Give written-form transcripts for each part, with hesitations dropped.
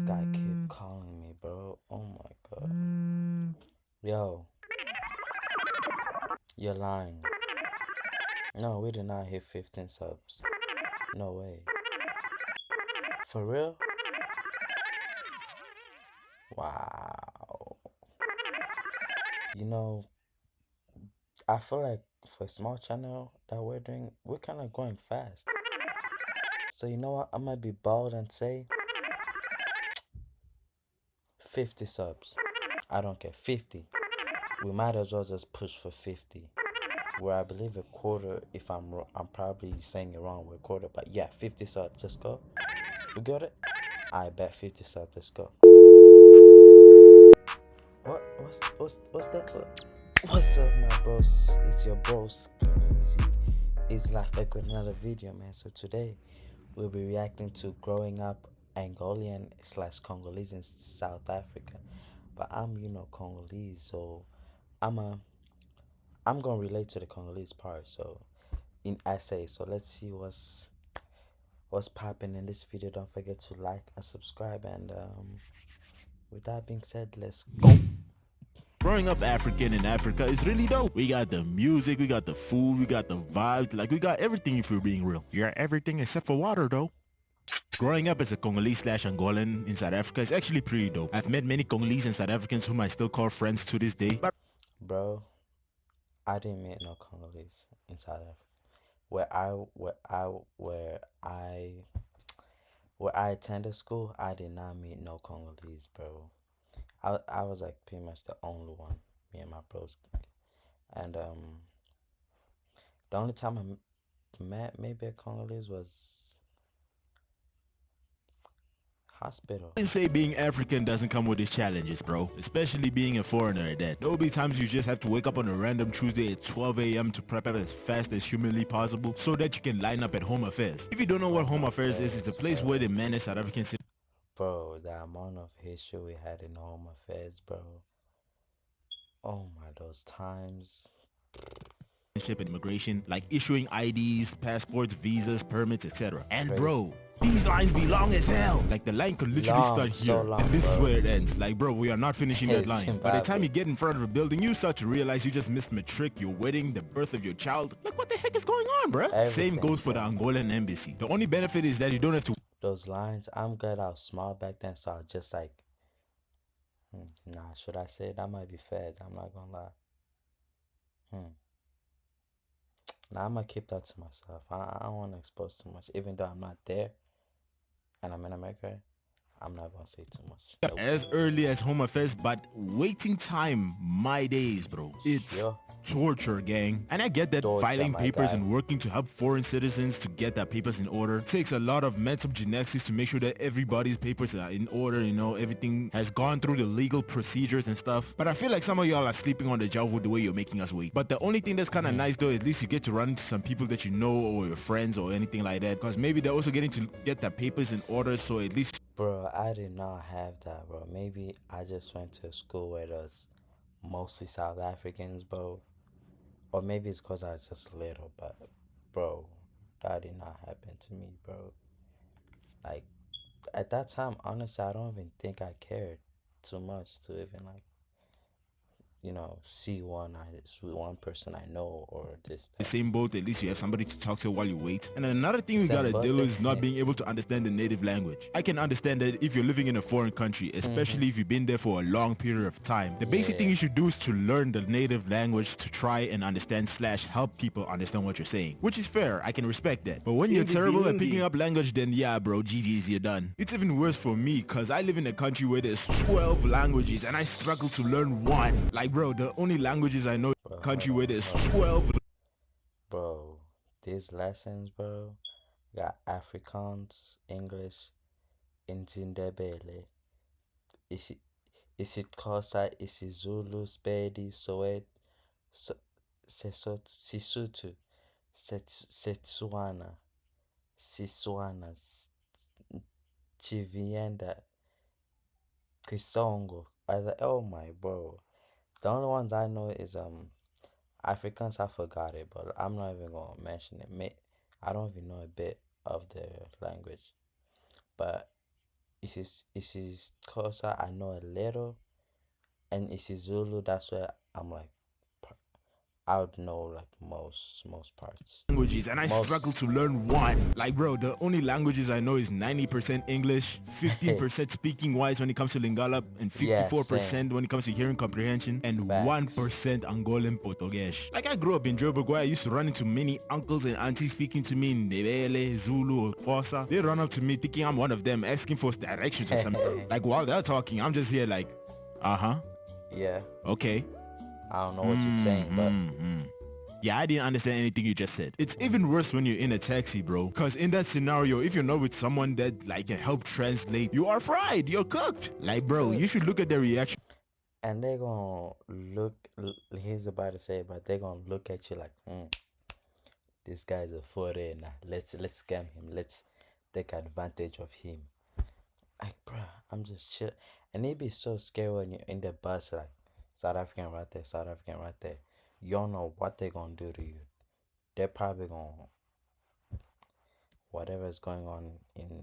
guy keep calling me, bro. Oh my god. Yo, you're lying. No, we did not hit 15 subs. No way. For real? Wow. You know, I feel like for a small channel that we're doing, we're kind of going fast. So you know what? I might be bold and say 50 subs. I don't care. 50. We might as well just push for 50. Where I believe a quarter, if I'm probably saying it wrong with quarter, but yeah, 50 subs. Let's go. We got it? I bet 50 subs. Let's go. What's that? What's up, my bros? It's your bro Skeezy. Ezlyf back with another video, man. So today we'll be reacting to growing up Angolan slash Congolese in South Africa. But I'm Congolese, so I'm a I'm gonna relate to the Congolese part. So in essay, so let's see what's popping in this video. Don't forget to like and subscribe. And with that being said, let's go. Growing up African in Africa is really dope. We got the music, we got the food, we got the vibes, like we got everything if we're being real. You got everything except for water though. Growing up as a Congolese slash Angolan in South Africa is actually pretty dope. I've met many Congolese and South Africans whom I still call friends to this day. But Bro, I didn't meet no Congolese in South Africa. Where I attended school, I did not meet no Congolese, bro. I was like pretty much the only one, me and my bros. And the only time I met maybe a Congolese was hospital. I didn't say being African doesn't come with its challenges, bro. Especially being a foreigner at that. There will be times you just have to wake up on a random Tuesday at 12 a.m. to prep up as fast as humanly possible so that you can line up at Home Affairs. If you don't know what Home Affairs is, it's a place where they manage South African citizens. Bro, the amount of history we had in Home Affairs, bro. Oh my, those times. And immigration, like issuing IDs, passports, visas, permits, etc. And Crazy. bro, these lines be long as hell. Like the line could literally start here, so long, and this bro. is where it ends. Like bro, we are not finishing that line. Zimbabwe. By the time you get in front of a building, you start to realize you just missed matric, your wedding, the birth of your child. Like what the heck is going on, bro? Same goes for the Angolan embassy. The only benefit is that you don't have to. Those lines, I'm glad I was small back then, so I was just like, nah, should I say it? That might be feds. I'm not gonna lie. Nah, I'm gonna keep that to myself. I don't want to expose too much, even though I'm not there and I'm in America. I'm not gonna say too much. Nope. As early as Home Affairs, but waiting time, my days, bro. It's torture, gang. And I get that filing papers and working to help foreign citizens to get their papers in order takes a lot of mental gymnastics to make sure that everybody's papers are in order, everything has gone through the legal procedures and stuff. But I feel like some of y'all are sleeping on the job with the way you're making us wait. But the only thing that's kind of nice though, at least you get to run into some people that you know or your friends or anything like that, because maybe they're also getting to get their papers in order, so at least. Bro, I did not have that, bro. Maybe I just went to a school where there's mostly South Africans, bro. Or maybe it's because I was just little, but bro, that did not happen to me, bro. Like, at that time, honestly, I don't even think I cared too much to even, like, see one person I know or this. The same boat, at least you have somebody to talk to while you wait. And another thing we gotta deal with is not being able to understand the native language. I can understand that if you're living in a foreign country, especially if you've been there for a long period of time, the basic thing you should do is to learn the native language to try and understand / help people understand what you're saying. Which is fair, I can respect that. But when you're terrible at picking up language, then yeah bro, GG's, you're done. It's even worse for me, cause I live in a country where there's 12 languages and I struggle to learn one. Like bro, the only languages I know in a country where there's 12. Bro, these lessons, bro, got Afrikaans, English, Nzindebele, isiXhosa, isiZulu, Sepedi, Soweto, Sesotho, Setswana, Siswana, Chivienda, Kisongo. Oh my bro. The only ones I know is Africans. I forgot it, but I'm not even gonna mention it. I don't even know a bit of their language, but This is Xhosa, I know a little, and Zulu. That's where I'm like, I would know like most parts. Languages, and I struggle Most. to learn one. Like, bro, the only languages I know is 90% English, 15% speaking wise when it comes to Lingala, and Yeah, 54% same. when it comes to hearing comprehension, and Facts. 1% Angolan Portuguese. Like, I grew up in Joburg where I used to run into many uncles and aunties speaking to me in Ndebele, Zulu, or Xhosa. They run up to me thinking I'm one of them, asking for directions or something. Like, while they're talking, I'm just here like, uh-huh, Yeah. okay. I don't know what you're saying, but Yeah, I didn't understand anything you just said. It's even worse when you're in a taxi, bro. Cause in that scenario, if you're not with someone that like can help translate, you are fried. You're cooked. Like, bro, you should look at their reaction. and they're gonna look. He's about to say, it, but they're gonna look at you like, this guy's a foreigner. Let's scam him. Let's take advantage of him. Like, bruh, I'm just chill. And it be so scary when you're in the bus, like South African right there, South African right there. You don't know what they're gonna do to you. They're probably gonna whatever's going on in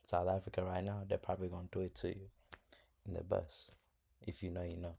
South Africa right now. They're probably gonna do it to you in the bus. If you know, you know.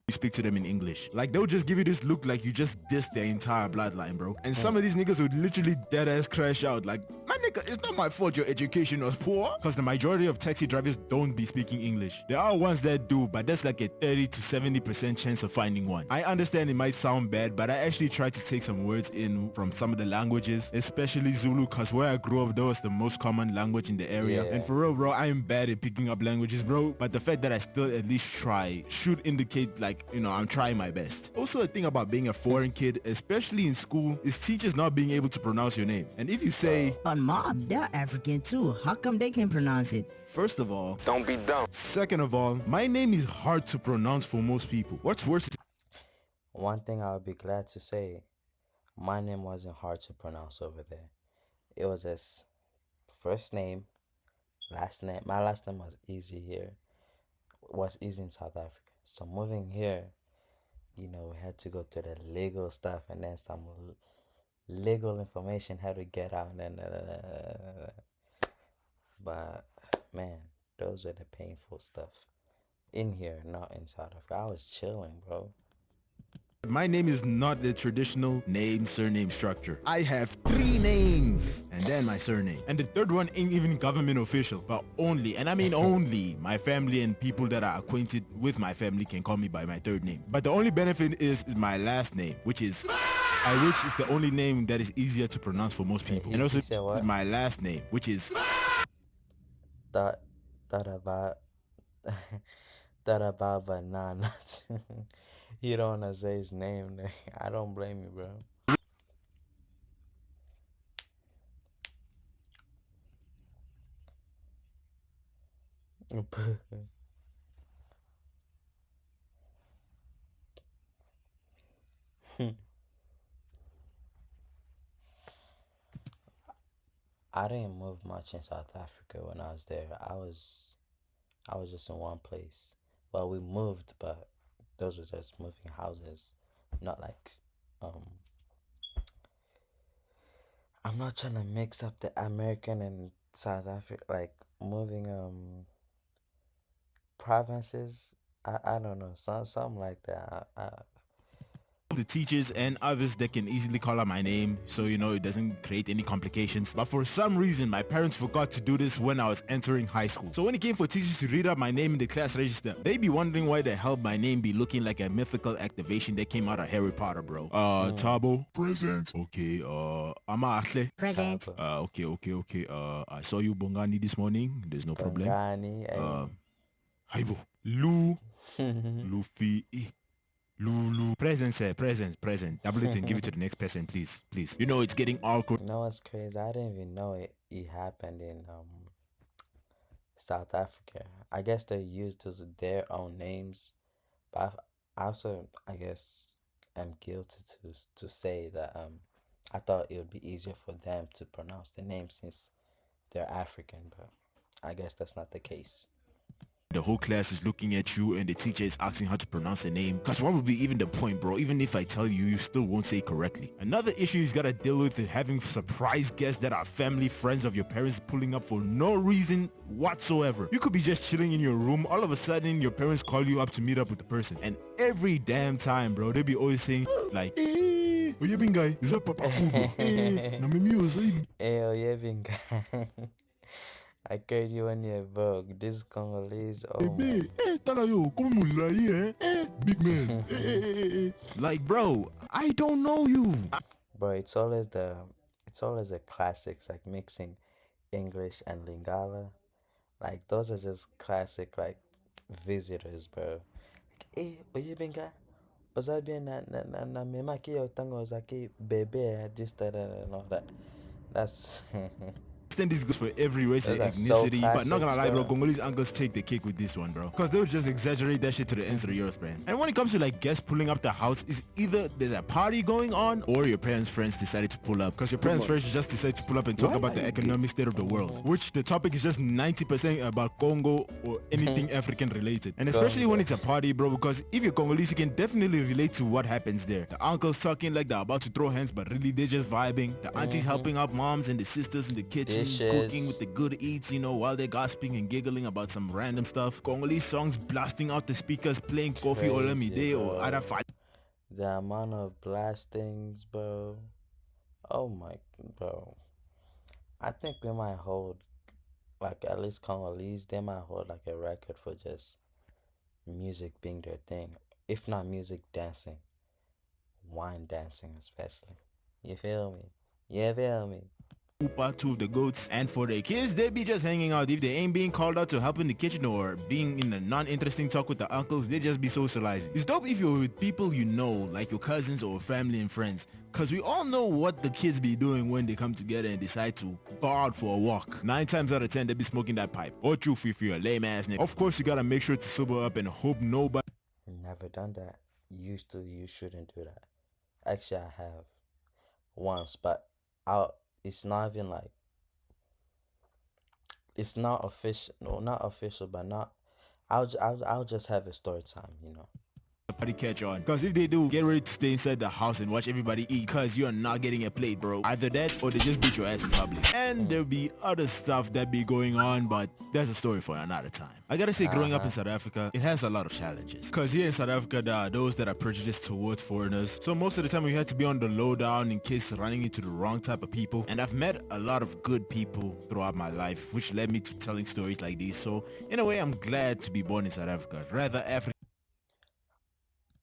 You speak to them in English. Like, they'll just give you this look like you just dissed their entire bloodline, bro. And some of these niggas would literally dead ass crash out. Like, my nigga, it's not my fault your education was poor. Because the majority of taxi drivers don't be speaking English. There are ones that do, but that's like a 30 to 70% chance of finding one. I understand it might sound bad, but I actually try to take some words in from some of the languages, especially Zulu, because where I grew up, that was the most common language in the area. Yeah. And for real, bro, I am bad at picking up languages, bro. But the fact that I still at least try should indicate like, I'm trying my best. Also, a thing about being a foreign kid, especially in school, is teachers not being able to pronounce your name. And if you say, But mom, they're African too. How come they can pronounce it? first of all, Don't be dumb. second of all, my name is hard to pronounce for most people. What's worse is One thing I would be glad to say, my name wasn't hard to pronounce over there. It was his first name, last name. My last name was easy here. Was easy in South Africa. So moving here, we had to go to the legal stuff and then some legal information how to get out and but man, those were the painful stuff. In here, not in South Africa. I was chilling, bro. my name is not the traditional name-surname structure. I have 3 names and then my surname. And the third one ain't even government official, but only, and I mean only, my family and people that are acquainted with my family can call me by my third name. But the only benefit is my last name, which is the only name that is easier to pronounce for most people. And also said what? my last name, which is Thought about thought about bananas. You don't wanna say his name. I don't blame you, bro. I didn't move much in South Africa when I was there. I was just in one place. Well, we moved, but those were just moving houses, not like um. I'm not trying to mix up the American and South Africa, like moving provinces. I don't know, something like that. the teachers and others that can easily call out my name so it doesn't create any complications. But for some reason my parents forgot to do this when I was entering high school. So when it came for teachers to read out my name in the class register, they be wondering why the hell my name be looking like a mythical activation that came out of Harry Potter, bro. Tabo. Present. Okay, Amahle. Present. Okay. I saw you Bongani this morning. There's no problem. Bongani, Haibo. Lu. Luffy. Lulu. Present, sir. Present. Double it and give it to the next person, please. It's getting awkward. You know what's crazy? I didn't even know it happened in South Africa. I guess they used their own names, but I also, I guess, am guilty to say that I thought it would be easier for them to pronounce the name since they're African, but I guess that's not the case. the whole class is looking at you and the teacher is asking how to pronounce a name. Cause what would be even the point, bro? Even if I tell you, you still won't say correctly. Another issue he's gotta deal with is having surprise guests that are family, friends of your parents pulling up for no reason whatsoever. You could be just chilling in your room, all of a sudden your parents call you up to meet up with the person. And every damn time, bro, they be always saying like, oye bingai, is that Papa Kubo? Na mimi uzai. Oh yeah, Vinga. I carried you on your Vogue. This Congolese. Oh my. Talayo, come big man. Like, bro, I don't know you. Bro, it's always the classics, like mixing English and Lingala. Like those are just classic like visitors, bro. Like, oye Vinga. Ozabia na mema ki tango ozaki bebe this that and all that. That's Understand this goes for every race and those are so ethnicity, but not gonna classics, lie, bro, bro. Congolese uncles take the cake with this one, bro. Cause they'll just exaggerate that shit to the ends of the earth, man. And when it comes to like guests pulling up the house, is either there's a party going on or your parents' friends decided to pull up. Cause your parents' friends just decided to pull up and talk about the economic state of the world, which the topic is just 90% about Congo or anything African related. And especially when it's a party, bro, because if you're Congolese, you can definitely relate to what happens there. The uncles talking like they're about to throw hands, but really they're just vibing. The aunties helping out moms and the sisters in the kitchen, cooking with the good eats, you know, while they're gossiping and giggling about some random stuff. Congolese songs blasting out the speakers, playing Kofi Olomide or Arafat. The amount of blastings, bro. Oh my, bro. I think we might hold, like at least Congolese, they might hold like a record for just music being their thing. If not music, dancing. Wine dancing, especially. You feel me? You feel me? Two of the goats, and for the kids, they be just hanging out. If they ain't being called out to help in the kitchen or being in a non-interesting talk with the uncles, they just be socializing. It's dope if you're with people you know, like your cousins or family and friends, cause we all know what the kids be doing when they come together and decide to go out for a walk. 9 times out of 10 they be smoking that pipe. Or truth if you're a lame ass nigga. Of course you gotta make sure to sober up and hope nobody Never done that. You shouldn't do that. Actually, I have once, but it's not even like, it's not official. No, not official, but not. I'll just have a story time. party catch on. Cause if they do, get ready to stay inside the house and watch everybody eat, cause you're not getting a plate, bro. Either that or they just beat your ass in public. And there'll be other stuff that be going on, but that's a story for another time. I gotta say, growing up in South Africa, it has a lot of challenges. Cause here in South Africa, there are those that are prejudiced towards foreigners. So most of the time we had to be on the low down in case running into the wrong type of people. And I've met a lot of good people throughout my life, which led me to telling stories like these. So in a way, I'm glad to be born in South Africa. Rather Africa.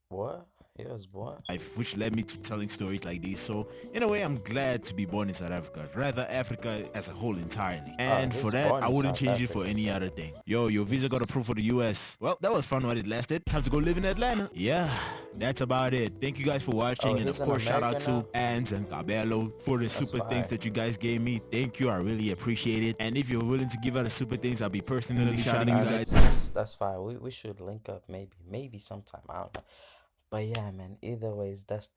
What? He was born. Which led me to telling stories like these. So in a way, I'm glad to be born in South Africa, rather Africa as a whole entirely. And for that, I wouldn't change it for any other thing. Yo, your visa got approved for the US. Well, that was fun while it lasted. Time to go live in Atlanta. Yeah, that's about it. Thank you guys for watching, and of course, shout out to Ans and Cabello for the super things that you guys gave me. Thank you, I really appreciate it. And if you're willing to give out the super things, I'll be personally shouting you guys. That's fine. We should link up maybe sometime. I don't know. But yeah, man. Either ways, that's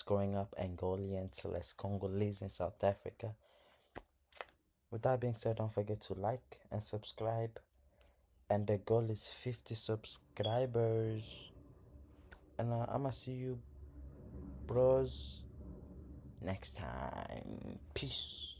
growing up Angolian to less Congolese in South Africa. With that being said, don't forget to like and subscribe. And the goal is 50 subscribers. And I'ma see you, bros, next time. Peace.